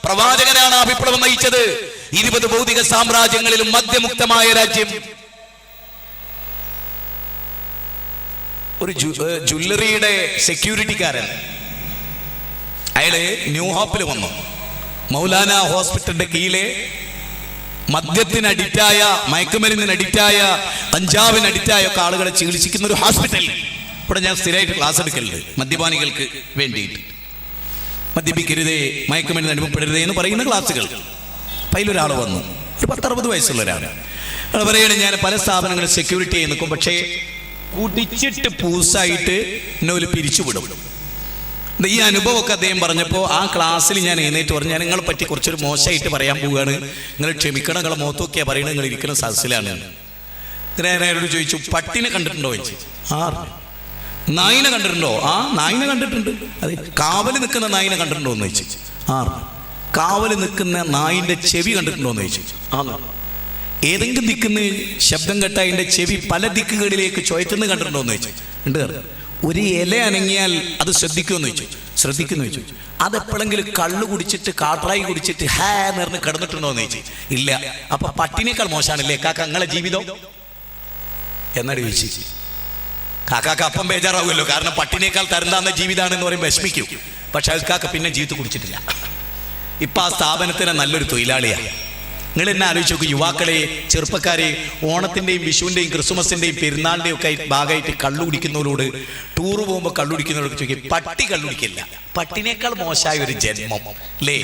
പ്രവാചകനാണ് ആ വിപ്ലവം നയിച്ചത്. 20 ഭൗതിക സാമ്രാജ്യങ്ങളിലും മദ്യമുക്തമായ രാജ്യം. ഒരു ജ്വല്ലറിയുടെ സെക്യൂരിറ്റിക്കാരൻ, അയാള് ന്യൂ ഹോപ്പിൽ വന്നു. മൗലാന ഹോസ്പിറ്റലിന്റെ കീഴിലെ മദ്യത്തിന് അഡിക്റ്റായ, മയക്കുമരുന്നിന് അഡിക്റ്റായ, കഞ്ചാവിന് അഡിക്റ്റായ ഒക്കെ ആളുകളെ ചികിത്സിക്കുന്ന ഒരു ഹോസ്പിറ്റൽ. ഇവിടെ ഞാൻ സ്ഥിരമായിട്ട് ക്ലാസ് എടുക്കലുണ്ട് മദ്യപാനികൾക്ക് വേണ്ടിയിട്ട്. മദ്യപിക്കരുതേ, മയക്കുമരുന്ന് അനുഭവപ്പെടരുതേ എന്ന് പറയുന്ന ക്ലാസ്സുകൾ. അപ്പം അതിലൊരാൾ വന്നു, ഒരു 10-60 വയസ്സുള്ള ഒരാൾ. അയാൾ പറയുകയാണ്, ഞാൻ പല സ്ഥാപനങ്ങളിൽ സെക്യൂരിറ്റി ആയി നിൽക്കും, പക്ഷേ കുടിച്ചിട്ട് പൂസായിട്ട് എന്നെ ഒരു പിരിച്ചുവിടും. ഈ അനുഭവമൊക്കെ അദ്ദേഹം പറഞ്ഞപ്പോൾ ആ ക്ലാസ്സിൽ ഞാൻ എഴുന്നേറ്റ് പറഞ്ഞു, ഞാൻ നിങ്ങളെ പറ്റി കുറച്ചൊരു മോശമായിട്ട് പറയാൻ പോവുകയാണ്, നിങ്ങൾ ക്ഷമിക്കണം, നിങ്ങളെ മുഖത്തൊക്കെയാണ് പറയുന്നത്, നിങ്ങൾ ഇരിക്കുന്ന സദസ്സിലാണ്. ഞാൻ അയാളോട് ചോദിച്ചു, പട്ടിനെ കണ്ടിട്ടുണ്ടോ ചോദിച്ചു. നായിനെ കണ്ടിട്ടുണ്ടോ? നായിനെ കണ്ടിട്ടുണ്ട്. അതെ. കാവല് നിൽക്കുന്ന നായിനെ കണ്ടിട്ടുണ്ടോ എന്ന് ചോദിച്ചു. കാവല് നിൽക്കുന്ന നായിന്റെ ചെവി കണ്ടിട്ടുണ്ടോ എന്ന് ചോദിച്ചു. ഏതെങ്കിലും ദിക്കുന്ന ശബ്ദം കേട്ട അതിന്റെ ചെവി പല ദിക്കുകളിലേക്ക് ചുഴറ്റുന്ന കണ്ടിട്ടുണ്ടോ എന്ന് ചോദിച്ചു. ഉണ്ട്. ഒരു ഇല അനങ്ങിയാൽ അത് ശ്രദ്ധിക്കുമെന്ന് ചോദിച്ചു. ശ്രദ്ധിക്കുന്നു ചോദിച്ചു. അതെപ്പോഴെങ്കിലും കള്ളു കുടിച്ചിട്ട് കാട്രായി കുടിച്ചിട്ട് ഹാ നേർന്ന് കിടന്നിട്ടുണ്ടോ എന്ന് ചോദിച്ചു. ഇല്ല. അപ്പൊ പട്ടിനേക്കാൾ മോശമാണല്ലേ കാക്ക നിങ്ങളെ ജീവിതം എന്നാണ് ചോദിച്ചു. കാക്കാക്ക് അപ്പം ബേജാറാവുമല്ലോ, കാരണം പട്ടിനേക്കാൾ തരണ്ടാന്ന ജീവിതമാണെന്ന് പറയുമ്പോൾ വിഷമിക്കും. പക്ഷെ കാക്ക പിന്നെ ജീവിതത്തിൽ കുടിച്ചിട്ടില്ല. ഇപ്പൊ ആ സ്ഥാപനത്തിന് നല്ലൊരു തൊഴിലാളിയാണ്. നിങ്ങൾ എന്നെ ആലോചിച്ച് നോക്കും, യുവാക്കളെ, ചെറുപ്പക്കാരെ, ഓണത്തിന്റെയും വിഷുവിന്റെയും ക്രിസ്മസിന്റെയും പെരുന്നാളിന്റെയും ഒക്കെ ഭാഗമായിട്ട് കള്ളു കുടിക്കുന്നവരോട്, ടൂറ് പോകുമ്പോൾ കള്ളു കുടിക്കുന്നവരോട് ചോദിക്കും, പട്ടി കള്ളു കുടിക്കില്ല. പട്ടിനേക്കാൾ മോശമായ ഒരു ജന്മം അല്ലേ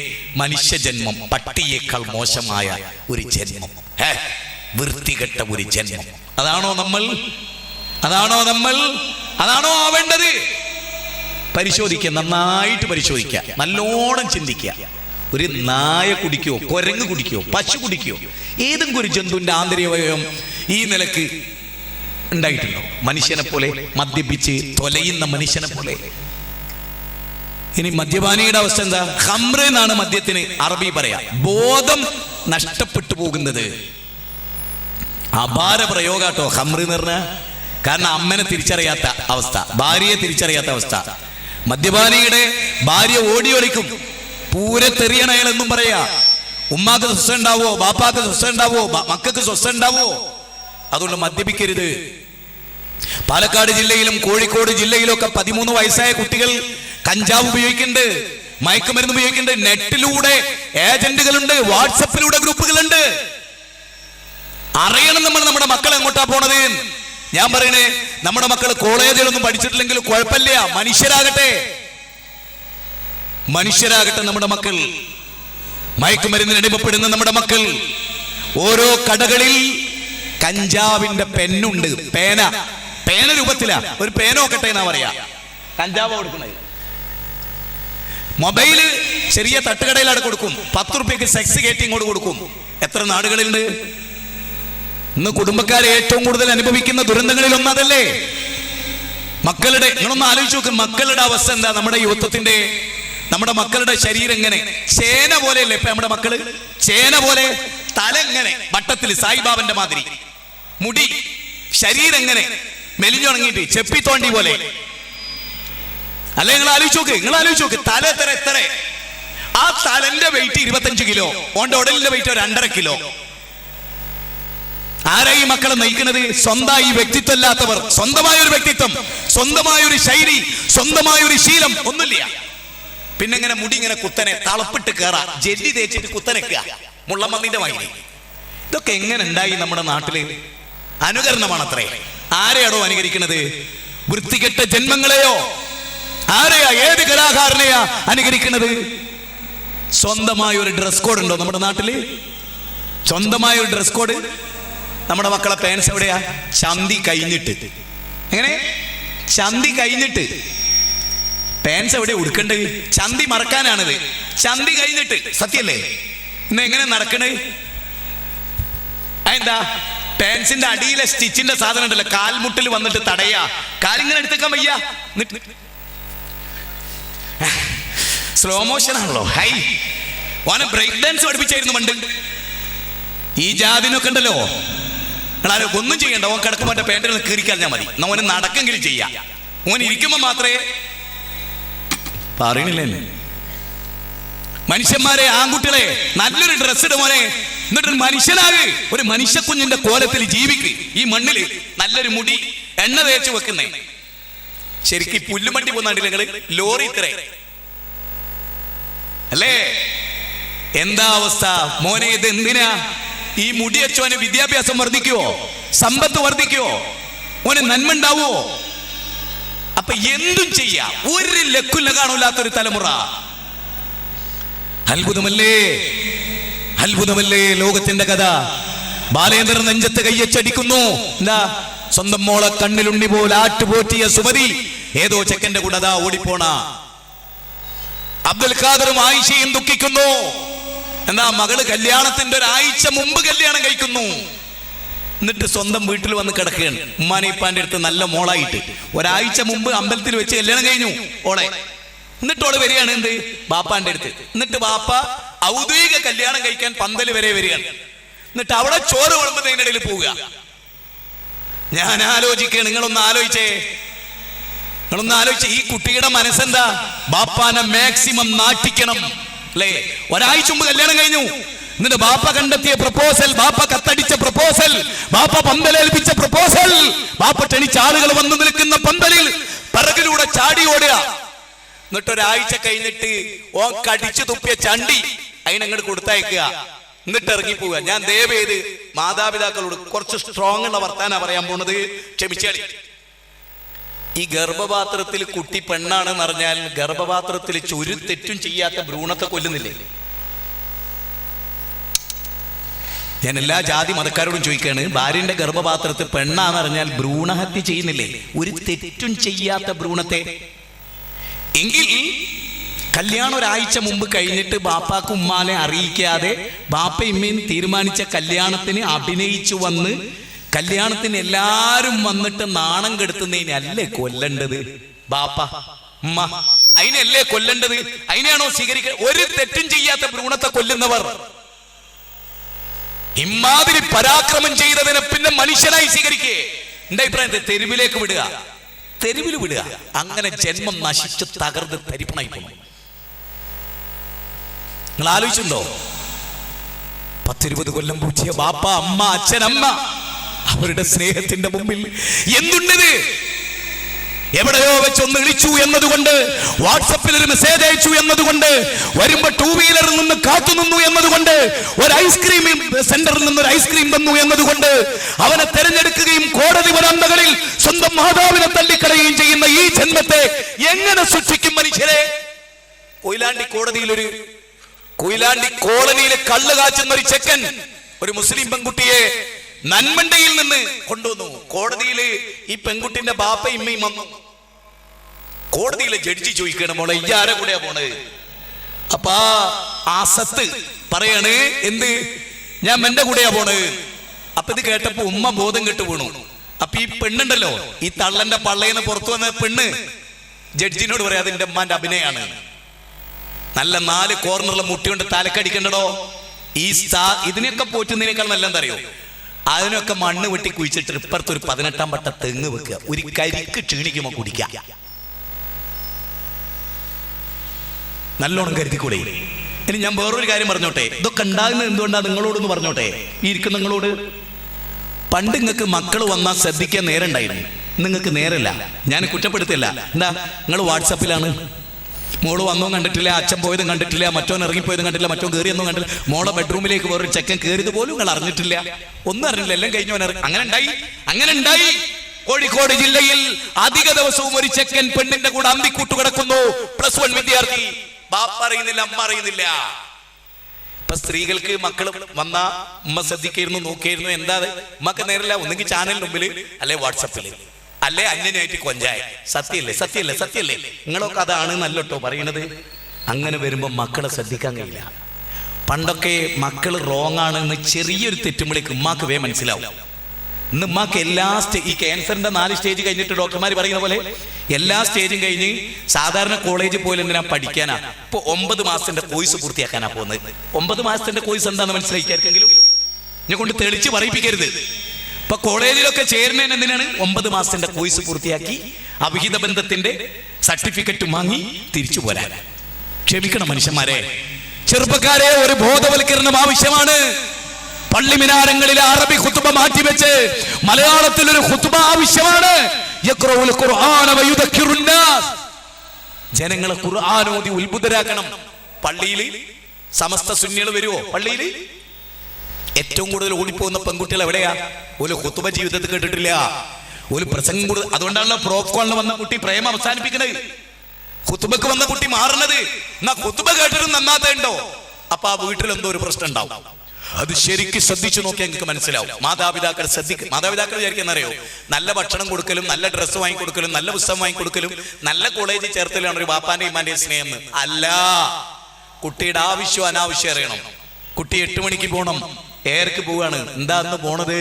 മനുഷ്യ ജന്മം? പട്ടിയേക്കാൾ മോശമായ ഒരു ജന്മം, വൃത്തികെട്ട ഒരു ജന്മം. അതാണോ നമ്മൾ? അതാണോ ആവേണ്ടത്? പരിശോധിക്കുക, നന്നായിട്ട് പരിശോധിക്കുക, നല്ലോണം ചിന്തിക്കുക. ഒരു നായ കുടിക്കോ, കുരങ്ങ് കുടിക്കോ, പശു കുടിക്കോ, ഏതെങ്കിലും ഒരു ജന്തുവിന്റെ ആന്തരികവയവം ഈ നിലക്ക് ഉണ്ടായിട്ടുണ്ടോ? മനുഷ്യനെ പോലെ മദ്യപിച്ച് തൊലയുന്ന മനുഷ്യനെ പോലെ. ഇനി മദ്യപാനിയുടെ അവസ്ഥ എന്താ? ഖംർ എന്നാണ് മദ്യത്തിന് അറബി പറയാ. ബോധം നഷ്ടപ്പെട്ടു പോകുന്നത്. അപാര പ്രയോഗാട്ടോ ഖംർ എന്ന് പറഞ്ഞ. കാരണം അമ്മനെ തിരിച്ചറിയാത്ത അവസ്ഥ, ഭാര്യയെ തിരിച്ചറിയാത്ത അവസ്ഥ. മദ്യപാനിയുടെ ഭാര്യ ഓടിയൊളിക്കും, പൂരത്തെറിയണ അയാളെന്നും പറയാ. ഉമ്മാക്ക് സ്വസ്ഥ ഉണ്ടാവോ, ബാപ്പാക്ക് സ്വസ്ഥ ഉണ്ടാവോ, മക്കൾക്ക് സ്വസ്ഥ ഉണ്ടാവോ? അതുകൊണ്ട് മദ്യപിക്കരുത്. പാലക്കാട് ജില്ലയിലും കോഴിക്കോട് ജില്ലയിലും ഒക്കെ 13 വയസ്സായ കുട്ടികൾ കഞ്ചാവ് ഉപയോഗിക്കുന്നുണ്ട്, മയക്കുമരുന്ന് ഉപയോഗിക്കുന്നുണ്ട്. നെറ്റിലൂടെ ഏജന്റുകളുണ്ട്, വാട്സപ്പിലൂടെ ഗ്രൂപ്പുകളുണ്ട്. അറിയണം നമ്മൾ നമ്മുടെ മക്കൾ എങ്ങോട്ടാ പോണത്. ഞാൻ പറയണേ, നമ്മുടെ മക്കൾ കോളേജിലൊന്നും പഠിച്ചിട്ടില്ലെങ്കിൽ കുഴപ്പമില്ല, മനുഷ്യരാകട്ടെ നമ്മുടെ മക്കൾ. മയക്കുമരുന്നിന് അടിമപ്പെടുന്ന നമ്മുടെ മക്കൾ. ഓരോ കടകളിൽ കഞ്ചാവിന്റെ പെന്നുണ്ട്, പേന രൂപത്തിലാ. ഒരു പേന നോക്കട്ടെ എന്നാ പറയാ കഞ്ചാവ് കൊടുക്കുന്നത്. മൊബൈല് ചെറിയ തട്ടുകടയിലാണ് കൊടുക്കും. 10 രൂപയ്ക്ക് സെക്സ് കയറ്റി ഇങ്ങോട്ട് കൊടുക്കും. എത്ര നാടുകളിലുണ്ട്? ഇന്ന് കുടുംബക്കാരെ ഏറ്റവും കൂടുതൽ അനുഭവിക്കുന്ന ദുരന്തങ്ങളിൽ ഒന്നതല്ലേ മക്കളുടെ. നിങ്ങളൊന്ന് ആലോചിച്ച് നോക്ക്, മക്കളുടെ അവസ്ഥ എന്താ? നമ്മുടെ മക്കളുടെ ശരീരം എങ്ങനെ? ചേന പോലെയല്ലേ ഇപ്പൊ നമ്മുടെ മക്കള്? ചേന പോലെ, തല എങ്ങനെ വട്ടത്തിൽ സായിബാബന്റെ മാതിരി, മുടി, ശരീരം എങ്ങനെ മെലിഞ്ഞുണങ്ങിയിട്ട് ചെപ്പിത്തോണ്ടി പോലെ അല്ലെ? നിങ്ങൾ ആലോചിച്ച് നോക്ക്, തല എത്ര? ആ തലന്റെ വെയിറ്റ് 25 കിലോ, ഓന്റെ ഉടലിന്റെ വെയിറ്റ് 2.5 കിലോ. ആരായി മക്കളെ നയിക്കുന്നത്? സ്വന്തമായി വ്യക്തിത്വം ഇല്ലാത്തവർ. സ്വന്തമായൊരു വ്യക്തിത്വം, സ്വന്തമായൊരു ശൈലി, സ്വന്തമായൊരു ശീലം ഒന്നുമില്ല. പിന്നെ ഇങ്ങനെ മുടി ഇങ്ങനെ കുത്തനെ തളപ്പിട്ട് കയറാ, ജെല്ലി തേച്ചിട്ട് കുത്തനെക്കുക, മുള്ളമണ്ണിന്റെ വാങ്ങി. ഇതൊക്കെ എങ്ങനെ ഉണ്ടായി നമ്മുടെ നാട്ടില്? അനുകരണമാണത്രേ. ആരെയാണോ അനുകരിക്കുന്നത്? വൃത്തികെട്ട ജന്മങ്ങളെയോ? ആരെയാ, ഏത് കലാകാരനെയാ അനുകരിക്കുന്നത്? സ്വന്തമായ ഒരു ഡ്രസ് കോഡ് ഉണ്ടോ നമ്മുടെ നാട്ടില്? സ്വന്തമായ ഒരു ഡ്രസ് കോഡ്. നമ്മുടെ മക്കളെ പാൻസ് എവിടെയാ? ചന്തി കഴിഞ്ഞിട്ട്. എങ്ങനെ? ചന്തി കഴിഞ്ഞിട്ട്. പാൻസ് എവിടെ ഉടുക്കേണ്ടത്? ചന്തി മറക്കാനാണിത്. ചന്തി കഴിഞ്ഞിട്ട്. സത്യല്ലേ? ഇന്ന് എങ്ങനെ നടക്കണേ? അതെന്താ? പാൻസിന്റെ അടിയിലെ സ്റ്റിച്ചിന്റെ സാധനം ഉണ്ടല്ലോ, കാൽമുട്ടിൽ വന്നിട്ട് തടയാ. കാലിങ്ങനെ എടുത്തേക്കാൻ വയ്യ. സ്ലോ മോഷൻ ആണല്ലോ. ഹൈ, ഓനെ ബ്രേക്ക് ഡാൻസ് പഠിപ്പിച്ചായിരുന്നു പണ്ട്. ഈ ജാതിനൊക്കെ ഉണ്ടല്ലോ, നിങ്ങളാരും ഒന്നും ചെയ്യണ്ട. ഓൻ കിടക്കും മറ്റേ പേന്റിൽ കീറിക്കറിഞ്ഞാൽ മതി. എന്നാ ഓന് നടക്കെങ്കിലും ചെയ്യാം. ഓൻ ഇരിക്കുമ്പോ മാത്രമേ പറയണില്ലേ. മനുഷ്യന്മാരെ, ആൺകുട്ടികളെ, നല്ലൊരു ഡ്രസ് ഇട മോനെ, എന്നിട്ടൊരു മനുഷ്യനാകെ, ഒരു മനുഷ്യ കുഞ്ഞിന്റെ കോലത്തിൽ ജീവിക്ക്. ഈ മണ്ണില് നല്ലൊരു മുടി എണ്ണ തേച്ച് വെക്കുന്നേ. ശരിക്കും പുല്ലുമണ്ടി പോന്നാണ്ടില്ല നിങ്ങള്, ലോറി ഇത്രേ അല്ലേ? എന്താ അവസ്ഥ മോനെ? ഇത് എന്തിനാ? ഈ മുടി വെച്ചോന് വിദ്യാഭ്യാസം വർദ്ധിക്കുവോ? സമ്പത്ത് വർദ്ധിക്കുവോ? മോനെ നന്മ ഉണ്ടാവോ? അപ്പൊ എന്തും ചെയ്യാം. ഒരു ലക്കുല്ല കാണൂലാത്തൊരു തലമുറ. അത്ഭുതമല്ലേ, അത്ഭുതമല്ലേ ലോകത്തിന്റെ കഥ. ബാലേന്ദ്രൻ നെഞ്ചത്ത് കയ്യച്ചടിക്കുന്നു. എന്താ? സ്വന്തം മോളെ കണ്ണിലുണ്ണി പോലെ ആട്ടുപോറ്റിയ സുമതി ഏതോ ചെക്കന്റെ കൂടെ അതാ ഓടിപ്പോണ. അബ്ദുൽ ഖാദറും ആയിഷയും ദുഃഖിക്കുന്നു. എന്താ? മകള് കല്യാണത്തിന്റെ ഒരാഴ്ച മുമ്പ് കല്യാണം കഴിക്കുന്നു. എന്നിട്ട് സ്വന്തം വീട്ടിൽ വന്ന് കിടക്കുകയാണ്. ഉമ്മാനെ ഇപ്പാന്റെ അടുത്ത് നല്ല മോളായിട്ട് ഒരാഴ്ച മുമ്പ് അമ്പലത്തിൽ വെച്ച് കല്യാണം കഴിഞ്ഞു ഓളെ. എന്നിട്ട് ഓള് വരികയാണ് എന്ത്? ബാപ്പാന്റെ അടുത്ത്. എന്നിട്ട് ബാപ്പ ഔദ്യോഗിക കല്യാണം കഴിക്കാൻ പന്തല് വരെ വരികയാണ്. എന്നിട്ട് അവിടെ ചോറ് വിളമ്പുന്നതിന്റെ ഇടയിൽ പോവുക. ഞാൻ ആലോചിക്കുകയാണ്, നിങ്ങളൊന്ന് ആലോചിച്ചേ, ഈ കുട്ടിയുടെ മനസ്സെന്താ? ബാപ്പാനെ മാക്സിമം നാട്ടിക്കണം അല്ലേ? ഒരാഴ്ച മുമ്പ് കല്യാണം കഴിഞ്ഞു. എന്നിട്ട് ബാപ്പ കണ്ടെത്തിയ പ്രപ്പോസൽ, ബാപ്പ കത്തടിച്ച പ്രപ്പോസൽ, ബാപ്പ പന്തലേൽപ്പിച്ച പ്രപ്പോസൽ, ബാപ്പ ക്ഷണിച്ച ആളുകൾ വന്നു നിൽക്കുന്ന പന്തലിൽ പിറകിലൂടെ ചാടി ഓടുക. എന്നിട്ട് ഒരാഴ്ച കഴിഞ്ഞിട്ട് ഓ കടിച്ചു തുപ്പിയ ചണ്ടി അതിനങ്ങോട്ട് കൊടുത്തയക്കുക. എന്നിട്ട് ഇറങ്ങി പോവുക. ഞാൻ ദയവേത് മാതാപിതാക്കളോട് കുറച്ച് സ്ട്രോങ് ഉള്ള വർത്താനാ പറയാൻ പോണത്, ക്ഷമിച്ചാളി. ഈ ഗർഭപാത്രത്തിൽ കുട്ടി പെണ്ണാണെന്ന് അറിഞ്ഞാൽ ഗർഭപാത്രത്തിൽ ഒരു തെറ്റും ചെയ്യാത്ത ഭ്രൂണത്തെ കൊല്ലുന്നില്ലേ? ഞാൻ എല്ലാ ജാതി മതക്കാരോടും ചോദിക്കുകയാണ്, ഭാര്യന്റെ ഗർഭപാത്രത്തിൽ പെണ്ണാന്ന് അറിഞ്ഞാൽ ഭ്രൂണഹത്യ ചെയ്യുന്നില്ലേ? ഒരു തെറ്റും ചെയ്യാത്ത ഭ്രൂണത്തെ. എങ്കിൽ കല്യാണം ഒരാഴ്ച മുമ്പ് കഴിഞ്ഞിട്ട് ബാപ്പാക്ക് ഉമ്മാനെ അറിയിക്കാതെ ബാപ്പ ഇമ്മയും തീരുമാനിച്ച കല്യാണത്തിന് അഭിനയിച്ചു വന്ന് കല്യാണത്തിന് എല്ലാരും വന്നിട്ട് നാണം കെടുത്തുന്നതിനല്ലേ കൊല്ലേണ്ടത്? ബാപ്പ ഉമ്മ അതിനല്ലേ കൊല്ലേണ്ടത്? അതിനെയാണോ സ്വീകരിക്കുക? ഒരു തെറ്റും ചെയ്യാത്ത ഭ്രൂണത്തെ കൊല്ലുന്നവർ ഇമാതിരി പരാക്രമം ചെയ്തതിനെ പിന്നെ മനുഷ്യനായി സ്വീകരിക്കേ? എന്റെ അഭിപ്രായത്തെ തെരുവിലേക്ക് വിടുക, തെരുവിൽ വിടുക. അങ്ങനെ ജന്മം നശിച്ച് തകർന്ന് തരിപ്പണായി പോകും. നിങ്ങൾ ആലോചിച്ചുണ്ടോ? 10-20 കൊല്ലം പൂച്ചിയ ബാപ്പ, അമ്മ, അച്ഛനമ്മ, അവരുടെ സ്നേഹത്തിന്റെ മുമ്പിൽ എന്തുണ്ടത്? എവിടെയോ വെച്ചൊന്ന് വിളിച്ചു എന്നതുകൊണ്ട്, വാട്സപ്പിൽ ഒരു മെസ്സേജ് അയച്ചു എന്നതുകൊണ്ട്, വരുമ്പോ 2 വീലറിൽ നിന്ന് കാത്തുനിന്നു എന്നതുകൊണ്ട്, ഒരു ഐസ്ക്രീം സെന്ററിൽ നിന്ന് ഒരു ഐസ്ക്രീം തന്നു എന്നതുകൊണ്ട് അവനെ തെരഞ്ഞെടുക്കുകയും കോടതി വരാന്തകളിൽ സ്വന്തം മാതാവിനെ തള്ളിക്കളയുകയും ചെയ്യുന്ന ഈ ജന്മത്തെ എങ്ങനെ സൂക്ഷിക്കും മനുഷ്യരെ? കൊയിലാണ്ടി കോളനിയിലെ കള്ള് കാച്ചുന്ന ഒരു ചെക്കൻ ഒരു മുസ്ലിം പെൺകുട്ടിയെ നന്മണ്ടയിൽ നിന്ന് കൊണ്ടുവന്നു. കോടതിയിൽ ഈ പെൺകുട്ടിന്റെ ബാപ്പ ഇമ്മയും വന്നു. കോടതിയിലെ ജഡ്ജി ചോദിക്കണം, മോളെ ഈ ആരെ കൂടെയാ പോണത്? അപ്പൊ ആ സത്ത് പറയാണ്, എന്ത്? ഞാൻ എന്റെ കൂടെയാ പോണത്. അപ്പൊ ഇത് കേട്ടപ്പോ ഉമ്മ ബോധം കെട്ടു വീണു. അപ്പൊ ഈ പെണ്ണുണ്ടല്ലോ, ഈ തള്ളന്റെ പള്ളയെന്ന് പുറത്തു വന്ന പെണ്ണ് ജഡ്ജിനോട് പറയാം, അതിന്റെ ഉമ്മാന്റെ അഭിനയാണ്. നല്ല 4 കോർണറിലെ മുട്ടി കൊണ്ട് തലക്കടിക്കണ്ടോ? ഇതിനെയൊക്കെ പോറ്റുന്നതിനേക്കാൾ നല്ല എന്താ അറിയോ? അതിനൊക്കെ മണ്ണ് വെട്ടി കുഴിച്ചിട്ട് ഇപ്പുറത്ത് ഒരു 18-ാം പട്ട തെങ്ങ് വെക്കുക. ഒരു കരിക്ക് ക്ഷീണിക്കുമ്പോ കുടിക്കുക. നല്ലോണം കരുതിക്കൂടെ? ഇനി ഞാൻ വേറൊരു കാര്യം പറഞ്ഞോട്ടെ. ഇതൊക്കെ ഉണ്ടാകുന്നത് എന്തുകൊണ്ടാ നിങ്ങളോടൊന്ന് പറഞ്ഞോട്ടെ, ഈ ഇരിക്കുന്ന നിങ്ങളോട്. പണ്ട് നിങ്ങൾക്ക് മക്കൾ വന്നാൽ ശ്രദ്ധിക്കാൻ നേരം ഉണ്ടായിരുന്നു, നിങ്ങൾക്ക് നേരമില്ല. ഞാൻ കുറ്റപ്പെടുത്തില്ല. എന്താ? നിങ്ങൾ വാട്സാപ്പിലാണ്. മോള് വന്നോ കണ്ടിട്ടില്ല, അച്ഛൻ പോയതും കണ്ടിട്ടില്ല, മറ്റോൻ ഇറങ്ങിപ്പോയതും കണ്ടില്ല, മറ്റോൻ കയറിയൊന്നും കണ്ടില്ല, മോളെ ബെഡ്റൂമിലേക്ക് വേറൊരു ചെക്കൻ കയറിയത് പോലും നിങ്ങൾ അറിഞ്ഞിട്ടില്ല, ഒന്നും അറിഞ്ഞില്ല, എല്ലാം കഴിഞ്ഞവൻ അങ്ങനെ ഉണ്ടായി. കോഴിക്കോട് ജില്ലയിൽ അധിക ദിവസവും ഒരു ചെക്കൻ പെണ്ണിന്റെ കൂടെ അന്തിക്കൂട്ട് കിടക്കുന്നു. +1 വിദ്യാർത്ഥി. ബാപ്പ അറിയുന്നില്ല, അമ്മ അറിയുന്നില്ല. ഇപ്പൊ സ്ത്രീകൾക്ക് മക്കൾ വന്ന ഉമ്മ ശ്രദ്ധിക്കായിരുന്നു, നോക്കിയായിരുന്നു. എന്താ ഉമ്മക്ക് നേരല്ല, ഒന്നെങ്കിൽ ചാനലിന് മുമ്പിൽ, അല്ലെ വാട്സപ്പില്, അല്ലെ അന്യനായിട്ട് കൊഞ്ചായ. സത്യല്ലേ? നിങ്ങളൊക്കെ അതാണ് നല്ലോട്ടോ പറയണത്. അങ്ങനെ വരുമ്പോ മക്കളെ ശ്രദ്ധിക്കാൻ കഴിയില്ല. പണ്ടൊക്കെ മക്കൾ റോങ് ആണെന്ന് ചെറിയൊരു തെറ്റുമ്പോഴേക്ക് ഉമ്മാക്ക് വേ മനസ്സിലാവും. ഇന്ന് ഉമ്മാക്ക് ഈ ക്യാൻസറിന്റെ 4 സ്റ്റേജ് കഴിഞ്ഞിട്ട് ഡോക്ടർമാർ പറയുന്ന പോലെ എല്ലാ സ്റ്റേജും കഴിഞ്ഞ് സാധാരണ കോളേജിൽ പോലും എന്തിനാ പഠിക്കാനാ. ഇപ്പൊ 9 മാസത്തിന്റെ കോഴ്സ് പൂർത്തിയാക്കാനാ പോകുന്നത്. 9 മാസത്തിന്റെ കോഴ്സ് എന്താണെന്ന് മനസ്സിലാക്കിയാർക്കെങ്കിലും എന്നെ കൊണ്ട് തെളിച്ച് പറയിപ്പിക്കരുത്. ഇപ്പൊ കോളേജിലൊക്കെ ചേരുന്നതിന് എന്തിനാണ്? 9 മാസത്തിന്റെ കോഴ്സ് പൂർത്തിയാക്കി അവിഹിത ബന്ധത്തിന്റെ സർട്ടിഫിക്കറ്റ് വാങ്ങി തിരിച്ചു പോരാൻ. ക്ഷമിക്കണം മനുഷ്യന്മാരെ, ചെറുപ്പക്കാരെ, ഒരു ബോധവൽക്കരണം ആവശ്യമാണ്. പള്ളി മിനാരങ്ങളിലെ അറബി ഖുതുബ മാറ്റിവെച്ച് മലയാളത്തിൽ ഒരു ഖുതുബ ആവശ്യമാണ്. ജനങ്ങളെ ഖുർആൻ ഓതി ഉത്ബുദ്ധരാക്കണം. പള്ളിയിൽ സമസ്ത സുന്നികൾ വരുവോ? പള്ളിയിൽ ഏറ്റവും കൂടുതൽ ഓടിപ്പോകുന്ന പെൺകുട്ടികൾ എവിടെയാ? ഒരു ഖുതുബ ജീവിതത്തിൽ കേട്ടിട്ടില്ല, ഒരു പ്രസംഗം കൂടുതൽ. അതുകൊണ്ടാണല്ലോ പ്രോഫ്കോളിന് വന്ന കുട്ടി പ്രേമം അവസാനിപ്പിക്കുന്നത്, ഖുതുബക്ക് വന്ന കുട്ടി മാറുന്നത്. എന്നാ ഖുതുബ കേട്ടിട്ട് നന്നാത്തണ്ടോ? അപ്പൊ ആ വീട്ടിൽ എന്തോ ഒരു പ്രശ്നം ഉണ്ടാവും. അത് ശരിക്കും ശ്രദ്ധിച്ചു നോക്കിയാൽ നിങ്ങൾക്ക് മനസ്സിലാവും. മാതാപിതാക്കൾ ശ്രദ്ധിക്കും. മാതാപിതാക്കൾ വിചാരിക്കുന്നറിയോ, നല്ല ഭക്ഷണം കൊടുക്കലും നല്ല ഡ്രസ്സ് വാങ്ങിക്കൊടുക്കലും നല്ല പുസ്തകം വാങ്ങിക്കൊടുക്കലും നല്ല കോളേജിൽ ചേർത്തലാണ് ഒരു ബാപ്പാന്റെ ഇമ്മാന്റെ സ്നേഹം എന്ന്. അല്ല, കുട്ടിയുടെ ആവശ്യം അനാവശ്യം അറിയണം. കുട്ടി 8 മണിക്ക് പോകണം, 7:00 പോവാണ്. എന്താ അന്ന് പോണത്?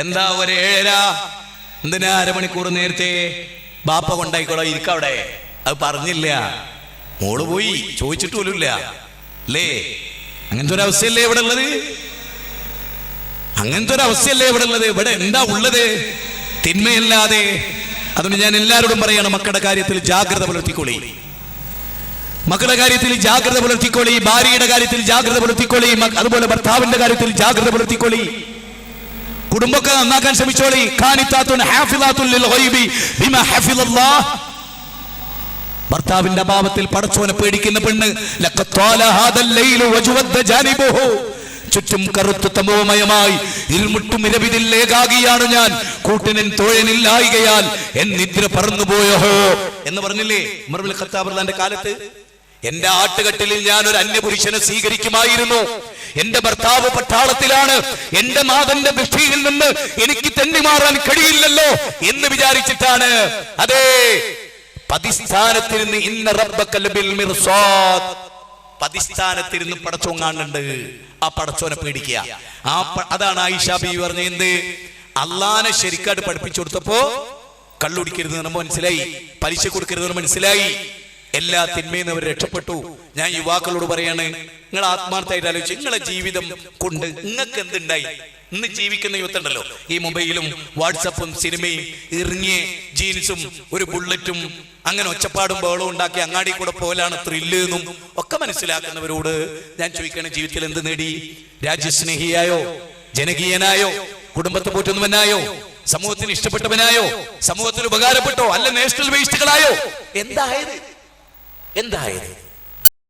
എന്താ ഒരു 7:30? എന്തിനാ അരമണിക്കൂർ നേരത്തെ? ബാപ്പ കൊണ്ടായിക്കോളാം, ഇരിക്കവിടെ. അത് പറഞ്ഞില്ല, മോള് പോയി, ചോദിച്ചിട്ട് പോലുമില്ല അല്ലേ? അങ്ങനത്തെ ഒരു അവസ്ഥയല്ലേ ഇവിടെ ഉള്ളത്? അങ്ങനത്തെ ഒരു അവസ്ഥയല്ലേ ഇവിടെ ഉള്ളത്? ഇവിടെ എന്താ ഉള്ളത്? തിന്മയല്ലാതെ. അതുകൊണ്ട് ഞാൻ എല്ലാവരോടും പറയണം, മക്കളുടെ കാര്യത്തിൽ ജാഗ്രത പുലർത്തിക്കോളി. മക്കളുടെ കാര്യത്തിൽ ജാഗ്രത പുലർത്തിക്കോളി. ഭാര്യയുടെ കാര്യത്തിൽ ജാഗ്രത പുലർത്തിക്കോളി. അതുപോലെ ഭർത്താവിന്റെ കാര്യത്തിൽ ജാഗ്രത പുലർത്തിക്കോളി. കുടുംബമൊക്കെ നന്നാക്കാൻ ശ്രമിച്ചോളി. ഖാനിതാത്തുൻ ഹാഫിളാത്തുൻ ലിൽ ഗൈബി ബിമാ ഹഫിളല്ലാഹ്. ഭർത്താവിന്റെ അഭാവത്തിൽ പടച്ചോനെ പേടിക്കുന്ന പെണ്ണ്. ചുറ്റും കറുത്തു തമോമയമായി ഇരുമുട്ടും ഇരവിതിൽ ഏകാകിയാണ് ഞാൻ, കൂട്ടിനൻ തോഴനില്ലായികയാൽ എൻ നിദ്ര പറന്നുപോയോ എന്ന് പറഞ്ഞില്ലേ ഉമർ ഇബ്നുൽ ഖത്താബ് റളിയല്ലാഹുവിന്റെ കാലത്ത്? എന്റെ ആട്ടുകട്ടിലിൽ ഞാൻ ഒരു അന്യപുരുഷനെ സ്വീകരിക്കുമായിരുന്നു. എന്റെ ഭർത്താവ് പട്ടാളത്തിലാണ്, എന്റെ നാഥന്റെ ദൃഷ്ടിയിൽ നിന്ന് എനിക്ക് തെന്നിമാറാൻ കഴിയില്ലല്ലോ എന്ന് വിചാരിച്ചിട്ടാണ്. അതേ, പതിസ്ഥാനത്തിരുന്ന് ഇന്ന റബ്ബക ലബിൽ മിർസാദ്, പതിസ്ഥാനത്തിരുന്ന് പടച്ചോൻ കാണുന്നുണ്ട്. ആ പടച്ചോനെ പേടിക്കുക. അതാണ് ആയിഷ ബീവി പറഞ്ഞ എന്ത്? അള്ളാനെ ശരിക്കായിട്ട് പഠിപ്പിച്ചു കൊടുത്തപ്പോ കള്ളുടിക്കരുത് എന്ന് മനസ്സിലായി, പലിശ കൊടുക്കരുതെന്ന് മനസ്സിലായി, എല്ലാ തിന്മയിൽ നിന്ന് അവർ രക്ഷപ്പെട്ടു. ഞാൻ യുവാക്കളോട് പറയാണ്, നിങ്ങൾ ആത്മാർത്ഥമായിട്ട് ആലോചിച്ച് നിങ്ങളെ ജീവിതം കൊണ്ട് നിങ്ങൾക്ക് എന്തുണ്ടായി? ഇന്ന് ജീവിക്കുന്ന യുവത്തുണ്ടല്ലോ, ഈ മൊബൈലും വാട്സപ്പും സിനിമയും ഇറങ്ങിയ ജീൻസും ഒരു ബുള്ളറ്റും അങ്ങനെ ഒച്ചപ്പാടും ബഹളവും ഉണ്ടാക്കി അങ്ങാടി കൂടെ പോലാണ് ത്രില്ല് എന്നും ഒക്കെ മനസ്സിലാക്കുന്നവരോട് ഞാൻ ചോദിക്കണ, ജീവിതത്തിൽ എന്ത് നേടി? രാജ്യസ്നേഹിയായോ? ജനകീയനായോ? കുടുംബത്തെ പോറ്റുന്നവനായോ? സമൂഹത്തിന് ഇഷ്ടപ്പെട്ടവനായോ? സമൂഹത്തിന് ഉപകാരപ്പെട്ടോ? അല്ല നാഷണൽ വേസ്റ്റുകളായോ? എന്തായത്?